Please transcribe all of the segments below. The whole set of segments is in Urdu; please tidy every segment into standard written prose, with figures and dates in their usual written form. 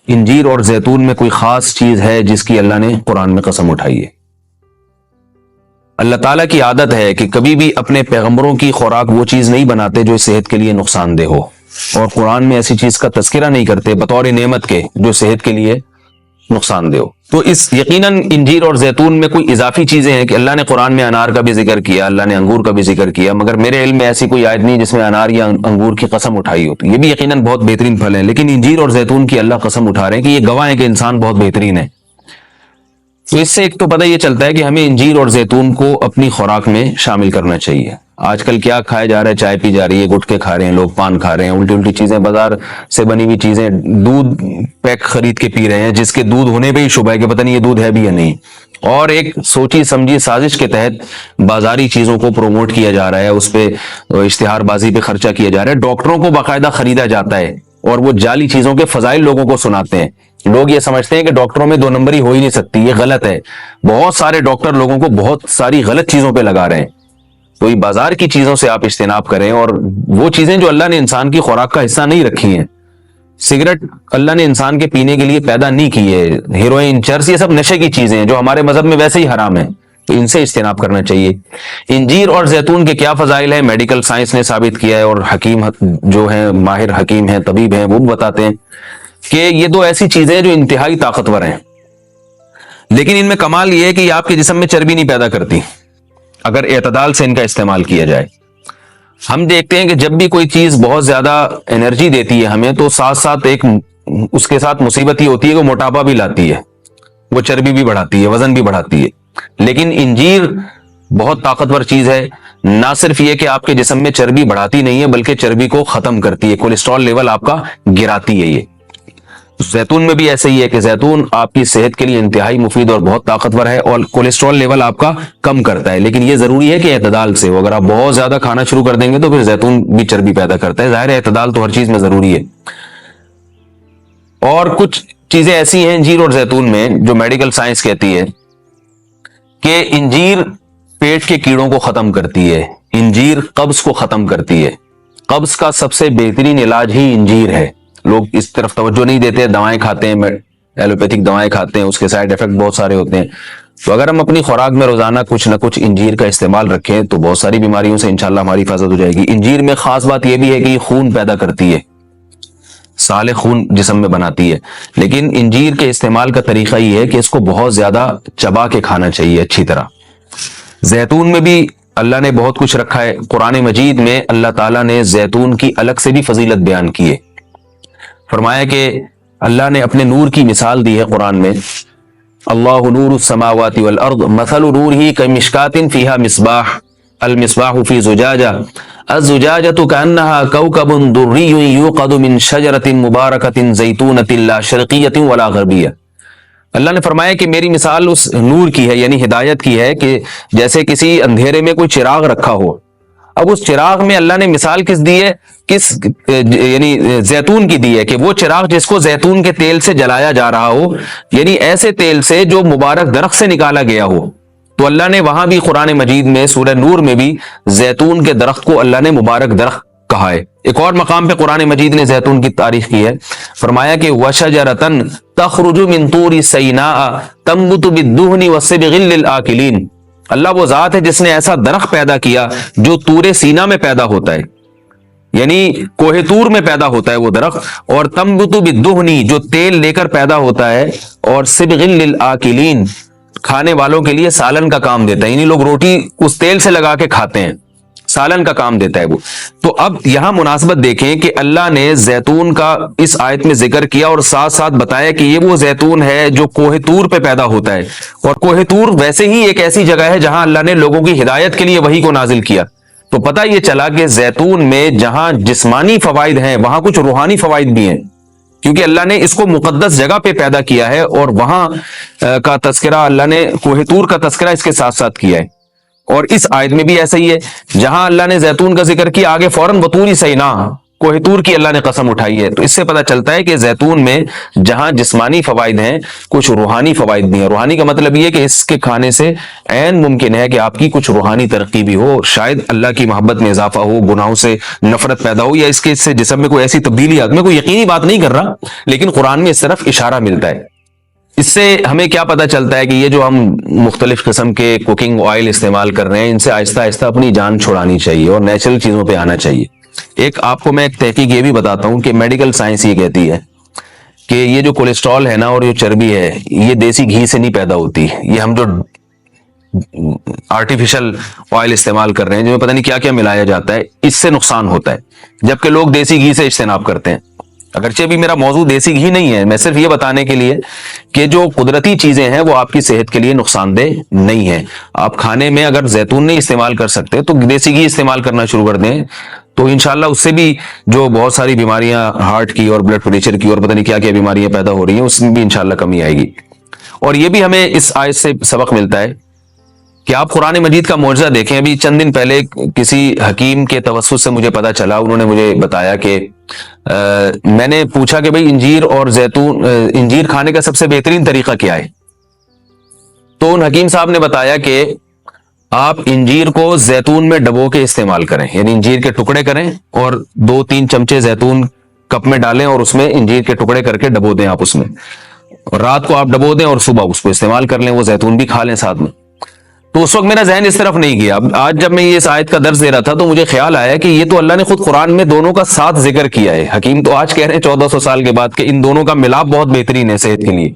انجیر اور زیتون میں کوئی خاص چیز ہے جس کی اللہ نے قرآن میں قسم اٹھائی ہے؟ اللہ تعالیٰ کی عادت ہے کہ کبھی بھی اپنے پیغمبروں کی خوراک وہ چیز نہیں بناتے جو صحت کے لیے نقصان دہ ہو، اور قرآن میں ایسی چیز کا تذکرہ نہیں کرتے بطور نعمت کے جو صحت کے لیے نقصان دہ ہو۔ تو اس یقیناً انجیر اور زیتون میں کوئی اضافی چیزیں ہیں کہ اللہ نے قرآن میں انار کا بھی ذکر کیا، اللہ نے انگور کا بھی ذکر کیا، مگر میرے علم میں ایسی کوئی آیت نہیں جس میں انار یا انگور کی قسم اٹھائی ہو۔ تو یہ بھی یقیناً بہت بہترین پھل ہے، لیکن انجیر اور زیتون کی اللہ قسم اٹھا رہے ہیں کہ یہ گواہ ہے کہ انسان بہت بہترین ہے۔ تو اس سے ایک تو پتہ یہ چلتا ہے کہ ہمیں انجیر اور زیتون کو اپنی خوراک میں شامل کرنا چاہیے۔ آج کل کیا کھایا جا رہا ہے؟ چائے پی جا رہی ہے، گٹکے کھا رہے ہیں لوگ، پان کھا رہے ہیں، الٹی الٹی چیزیں، بازار سے بنی ہوئی چیزیں، دودھ پیک خرید کے پی رہے ہیں جس کے دودھ ہونے پہ ہی شبہ ہے کہ پتہ نہیں یہ دودھ ہے بھی یا نہیں، اور ایک سوچی سمجھی سازش کے تحت بازاری چیزوں کو پروموٹ کیا جا رہا ہے، اس پہ اشتہار بازی پہ خرچہ کیا جا رہا ہے، ڈاکٹروں کو باقاعدہ خریدا جاتا ہے اور وہ جعلی چیزوں کے فضائل لوگوں کو سناتے ہیں۔ لوگ یہ سمجھتے ہیں کہ ڈاکٹروں میں 2 نمبری ہو ہی نہیں سکتی، یہ غلط ہے۔ بہت سارے ڈاکٹر لوگوں کو بہت ساری غلط چیزوں پہ لگا رہے ہیں۔ تو یہ بازار کی چیزوں سے آپ اجتناب کریں، اور وہ چیزیں جو اللہ نے انسان کی خوراک کا حصہ نہیں رکھی ہیں، سگریٹ اللہ نے انسان کے پینے کے لیے پیدا نہیں کی ہے، ہیروئن، چرس، یہ سب نشے کی چیزیں ہیں جو ہمارے مذہب میں ویسے ہی حرام ہیں، تو ان سے اجتناب کرنا چاہیے۔ انجیر اور زیتون کے کیا فضائل ہیں؟ میڈیکل سائنس نے ثابت کیا ہے، اور حکیم جو ہیں، ماہر حکیم ہیں، طبیب ہیں، وہ بتاتے ہیں کہ یہ 2 ایسی چیزیں جو انتہائی طاقتور ہیں، لیکن ان میں کمال یہ ہے کہ یہ آپ کے جسم میں چربی نہیں پیدا کرتی اگر اعتدال سے ان کا استعمال کیا جائے۔ ہم دیکھتے ہیں کہ جب بھی کوئی چیز بہت زیادہ انرجی دیتی ہے ہمیں، تو ساتھ ساتھ اس کے ساتھ مصیبت یہ ہوتی ہے کہ موٹاپا بھی لاتی ہے، وہ چربی بھی بڑھاتی ہے، وزن بھی بڑھاتی ہے۔ لیکن انجیر بہت طاقتور چیز ہے، نہ صرف یہ کہ آپ کے جسم میں چربی بڑھاتی نہیں ہے بلکہ چربی کو ختم کرتی ہے، کولیسٹرول لیول آپ کا گراتی ہے۔ یہ زیتون میں بھی ایسے ہی ہے کہ زیتون آپ کی صحت کے لیے انتہائی مفید اور بہت طاقتور ہے، اور کولیسٹرول لیول آپ کا کم کرتا ہے، لیکن یہ ضروری ہے کہ اعتدال سے ہو۔ اگر آپ بہت زیادہ کھانا شروع کر دیں گے تو پھر زیتون بھی چربی پیدا کرتا ہے۔ ظاہر ہے اعتدال تو ہر چیز میں ضروری ہے۔ اور کچھ چیزیں ایسی ہیں انجیر اور زیتون میں جو میڈیکل سائنس کہتی ہے کہ انجیر پیٹ کے کیڑوں کو ختم کرتی ہے، انجیر قبض کو ختم کرتی ہے۔ قبض کا سب سے بہترین علاج ہی انجیر ہے۔ لوگ اس طرف توجہ نہیں دیتے، دوائیں کھاتے ہیں، ایلوپیتھک دوائیں کھاتے ہیں، اس کے سائیڈ ایفیکٹ بہت سارے ہوتے ہیں۔ تو اگر ہم اپنی خوراک میں روزانہ کچھ نہ کچھ انجیر کا استعمال رکھیں تو بہت ساری بیماریوں سے انشاءاللہ ہماری حفاظت ہو جائے گی۔ انجیر میں خاص بات یہ بھی ہے کہ یہ خون پیدا کرتی ہے، سالے خون جسم میں بناتی ہے، لیکن انجیر کے استعمال کا طریقہ یہ ہے کہ اس کو بہت زیادہ چبا کے کھانا چاہیے اچھی طرح۔ زیتون میں بھی اللہ نے بہت کچھ رکھا ہے۔ قرآن مجید میں اللہ تعالیٰ نے زیتون کی الگ سے بھی فضیلت بیان کی ہے۔ فرمایا کہ اللہ نے اپنے نور کی مثال دی ہے قرآن میں، اللہ نور السماوات والارض مثل نورہ کمشکاۃ فیہا مصباح المصباح فی زجاجہ الزجاجۃ کأنہا کوکب دری یوقد من شجرۃ مبارکۃ زیتونۃ لا شرقیۃ ولا غربیہ۔ اللہ نے فرمایا کہ میری مثال اس نور کی ہے، یعنی ہدایت کی ہے، کہ جیسے کسی اندھیرے میں کوئی چراغ رکھا ہو۔ اب اس چراغ میں اللہ نے مثال کس دی ہے؟ یعنی زیتون کی دی ہے، کہ وہ چراغ جس کو زیتون کے تیل سے جلایا جا رہا ہو، یعنی ایسے تیل سے جو مبارک درخت سے نکالا گیا ہو۔ تو اللہ نے وہاں بھی قرآن مجید میں سورہ نور میں بھی زیتون کے درخت کو اللہ نے مبارک درخت کہا ہے۔ ایک اور مقام پہ قرآن مجید نے زیتون کی تعریف کی ہے، فرمایا کہ وَشَجَرَةً تَخْرُجُ مِن طُورِ سَيْنَاءَ تَنبُتُ بِالدُّهْنِ وَالصِّبْغِ لِلْآكِلِينَ۔ اللہ وہ ذات ہے جس نے ایسا درخت پیدا کیا جو طور سینا میں پیدا ہوتا ہے، یعنی کوہ طور میں پیدا ہوتا ہے وہ درخت، اور تنبت بالدہن جو تیل لے کر پیدا ہوتا ہے، اور صبغ للآکلین کھانے والوں کے لیے سالن کا کام دیتا ہے، یعنی لوگ روٹی اس تیل سے لگا کے کھاتے ہیں، سالن کا کام دیتا ہے وہ۔ تو اب یہاں مناسبت دیکھیں کہ اللہ نے زیتون کا اس آیت میں ذکر کیا اور ساتھ ساتھ بتایا کہ یہ وہ زیتون ہے جو کوہ طور پہ پیدا ہوتا ہے، اور کوہ طور ویسے ہی ایک ایسی جگہ ہے جہاں اللہ نے لوگوں کی ہدایت کے لیے وحی کو نازل کیا۔ تو پتہ یہ چلا کہ زیتون میں جہاں جسمانی فوائد ہیں وہاں کچھ روحانی فوائد بھی ہیں، کیونکہ اللہ نے اس کو مقدس جگہ پہ پیدا کیا ہے، اور وہاں کا تذکرہ اللہ نے کوہ طور کا تذکرہ اس کے ساتھ ساتھ کیا ہے۔ اور اس آیت میں بھی ایسا ہی ہے، جہاں اللہ نے زیتون کا ذکر کیا آگے فوراً بطور سینا کوہ طور کی اللہ نے قسم اٹھائی ہے۔ تو اس سے پتہ چلتا ہے کہ زیتون میں جہاں جسمانی فوائد ہیں، کچھ روحانی فوائد بھی ہیں۔ روحانی کا مطلب یہ ہے کہ اس کے کھانے سے عین ممکن ہے کہ آپ کی کچھ روحانی ترقی بھی ہو، شاید اللہ کی محبت میں اضافہ ہو، گناہوں سے نفرت پیدا ہو، یا اس کے سے جسم میں کوئی ایسی تبدیلی آ۔ میں کوئی یقینی بات نہیں کر رہا، لیکن قرآن میں اس طرف اشارہ ملتا ہے۔ اس سے ہمیں کیا پتہ چلتا ہے کہ یہ جو ہم مختلف قسم کے کوکنگ آئل استعمال کر رہے ہیں، ان سے آہستہ آہستہ اپنی جان چھڑانی چاہیے اور نیچرل چیزوں پہ آنا چاہیے۔ ایک آپ کو میں ایک تحقیق یہ بھی بتاتا ہوں کہ میڈیکل سائنس یہ کہتی ہے کہ یہ جو کولیسٹرول ہے نا اور یہ چربی ہے، یہ دیسی گھی سے نہیں پیدا ہوتی، یہ ہم جو آرٹیفیشل آئل استعمال کر رہے ہیں، جن میں پتہ نہیں کیا کیا ملایا جاتا ہے، اس سے نقصان ہوتا ہے، جبکہ لوگ دیسی گھی سے اجتناب کرتے ہیں۔ اگرچہ بھی میرا موضوع دیسی گھی نہیں ہے، میں صرف یہ بتانے کے لیے کہ جو قدرتی چیزیں ہیں وہ آپ کی صحت کے لیے نقصان دہ نہیں ہیں۔ آپ کھانے میں اگر زیتون نہیں استعمال کر سکتے تو دیسی گھی استعمال کرنا شروع کر دیں، تو انشاءاللہ اس سے بھی جو بہت ساری بیماریاں ہارٹ کی اور بلڈ پریشر کی اور پتہ نہیں کیا کیا بیماریاں پیدا ہو رہی ہیں، اس میں بھی انشاءاللہ کمی آئے گی۔ اور یہ بھی ہمیں اس آیت سے سبق ملتا ہے کہ آپ قرآن مجید کا معجزہ دیکھیں۔ ابھی چند دن پہلے کسی حکیم کے توسط سے مجھے پتا چلا، انہوں نے مجھے بتایا کہ میں نے پوچھا کہ بھئی انجیر اور زیتون، انجیر کھانے کا سب سے بہترین طریقہ کیا ہے؟ تو ان حکیم صاحب نے بتایا کہ آپ انجیر کو زیتون میں ڈبو کے استعمال کریں، یعنی انجیر کے ٹکڑے کریں اور 2-3 چمچے زیتون کپ میں ڈالیں اور اس میں انجیر کے ٹکڑے کر کے ڈبو دیں آپ اس میں، اور رات کو آپ ڈبو دیں اور صبح اس کو استعمال کر لیں، وہ زیتون بھی کھا لیں ساتھ میں۔ تو اس وقت میرا ذہن اس طرف نہیں گیا۔ آج جب میں یہ اس آیت کا درس دے رہا تھا تو مجھے خیال آیا کہ یہ تو اللہ نے خود قرآن میں دونوں کا ساتھ ذکر کیا ہے۔ حکیم تو آج کہہ رہے ہیں 1400 سال کے بعد کہ ان دونوں کا ملاپ بہت بہترین ہے صحت کے لیے،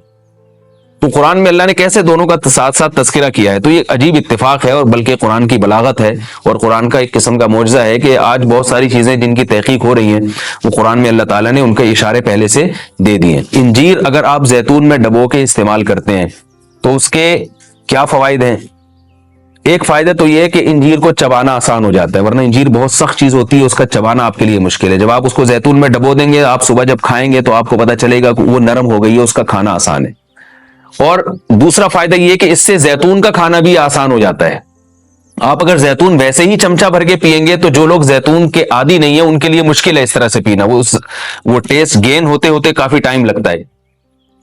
تو قرآن میں اللہ نے کیسے دونوں کا ساتھ ساتھ تذکرہ کیا ہے؟ تو یہ عجیب اتفاق ہے، اور بلکہ قرآن کی بلاغت ہے اور قرآن کا ایک قسم کا معجزہ ہے کہ آج بہت ساری چیزیں جن کی تحقیق ہو رہی ہیں وہ قرآن میں اللہ تعالیٰ نے ان کے اشارے پہلے سے دے دیے ہیں۔ انجیر اگر آپ زیتون میں ڈبو کے استعمال کرتے ہیں تو اس کے کیا فوائد ہیں؟ ایک فائدہ تو یہ ہے کہ انجیر کو چبانا آسان ہو جاتا ہے، ورنہ انجیر بہت سخت چیز ہوتی ہے، اس کا چبانا آپ کے لیے مشکل ہے۔ جب آپ اس کو زیتون میں ڈبو دیں گے، آپ صبح جب کھائیں گے تو آپ کو پتہ چلے گا کہ وہ نرم ہو گئی ہے، اس کا کھانا آسان ہے۔ اور دوسرا فائدہ یہ کہ اس سے زیتون کا کھانا بھی آسان ہو جاتا ہے۔ آپ اگر زیتون ویسے ہی چمچہ بھر کے پیئیں گے تو جو لوگ زیتون کے عادی نہیں ہیں ان کے لیے مشکل ہے اس طرح سے پینا، وہ ٹیسٹ گین ہوتے ہوتے کافی ٹائم لگتا ہے۔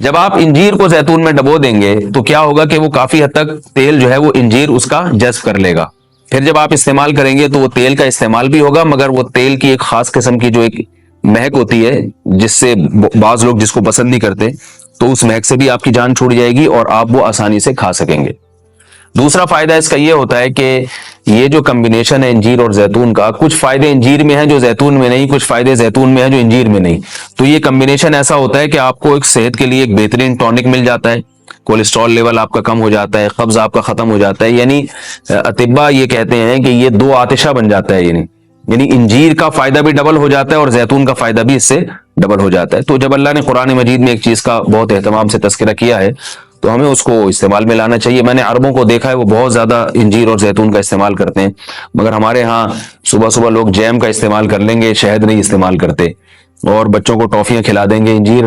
جب آپ انجیر کو زیتون میں ڈبو دیں گے تو کیا ہوگا کہ وہ کافی حد تک تیل جو ہے وہ انجیر اس کا جذب کر لے گا، پھر جب آپ استعمال کریں گے تو وہ تیل کا استعمال بھی ہوگا، مگر وہ تیل کی ایک خاص قسم کی جو ایک مہک ہوتی ہے جس سے بعض لوگ جس کو پسند نہیں کرتے، تو اس مہک سے بھی آپ کی جان چھوٹ جائے گی اور آپ وہ آسانی سے کھا سکیں گے۔ دوسرا فائدہ اس کا یہ ہوتا ہے کہ یہ جو کمبینیشن ہے انجیر اور زیتون کا، کچھ فائدے انجیر میں ہیں جو زیتون میں نہیں، کچھ فائدے زیتون میں ہیں جو انجیر میں نہیں، تو یہ کمبینیشن ایسا ہوتا ہے کہ آپ کو ایک صحت کے لیے ایک بہترین ٹونک مل جاتا ہے، کولیسٹرول لیول آپ کا کم ہو جاتا ہے، قبض آپ کا ختم ہو جاتا ہے، یعنی اطباء یہ کہتے ہیں کہ یہ 2 آتشہ بن جاتا ہے، یعنی انجیر کا فائدہ بھی ڈبل ہو جاتا ہے اور زیتون کا فائدہ بھی اس سے ڈبل ہو جاتا ہے۔ تو جب اللہ نے قرآن مجید میں ایک چیز کا بہت اہتمام سے تذکرہ کیا ہے تو ہمیں اس کو استعمال میں لانا چاہیے۔ میں نے عربوں کو دیکھا ہے وہ بہت زیادہ انجیر اور زیتون کا استعمال کرتے ہیں، مگر ہمارے ہاں صبح صبح لوگ جیم کا استعمال کر لیں گے، شہد نہیں استعمال کرتے، اور بچوں کو ٹافیاں کھلا دیں گے، انجیر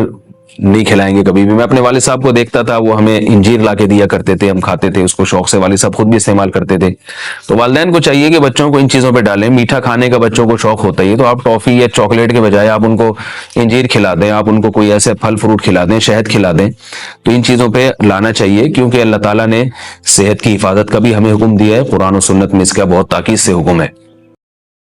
نہیں کھلائیں گے کبھی بھی۔ میں اپنے والد صاحب کو دیکھتا تھا، وہ ہمیں انجیر لا کے دیا کرتے تھے، ہم کھاتے تھے اس کو شوق سے، والد صاحب خود بھی استعمال کرتے تھے۔ تو والدین کو چاہیے کہ بچوں کو ان چیزوں پہ ڈالیں، میٹھا کھانے کا بچوں کو شوق ہوتا ہے تو آپ ٹافی یا چاکلیٹ کے بجائے آپ ان کو انجیر کھلا دیں، آپ ان کو کوئی ایسے پھل فروٹ کھلا دیں، شہد کھلا دیں، تو ان چیزوں پہ لانا چاہیے، کیونکہ اللہ تعالیٰ نے صحت کی حفاظت کا بھی ہمیں حکم دیا ہے، قرآن و سنت میں اس کا بہت تاکید سے حکم ہے۔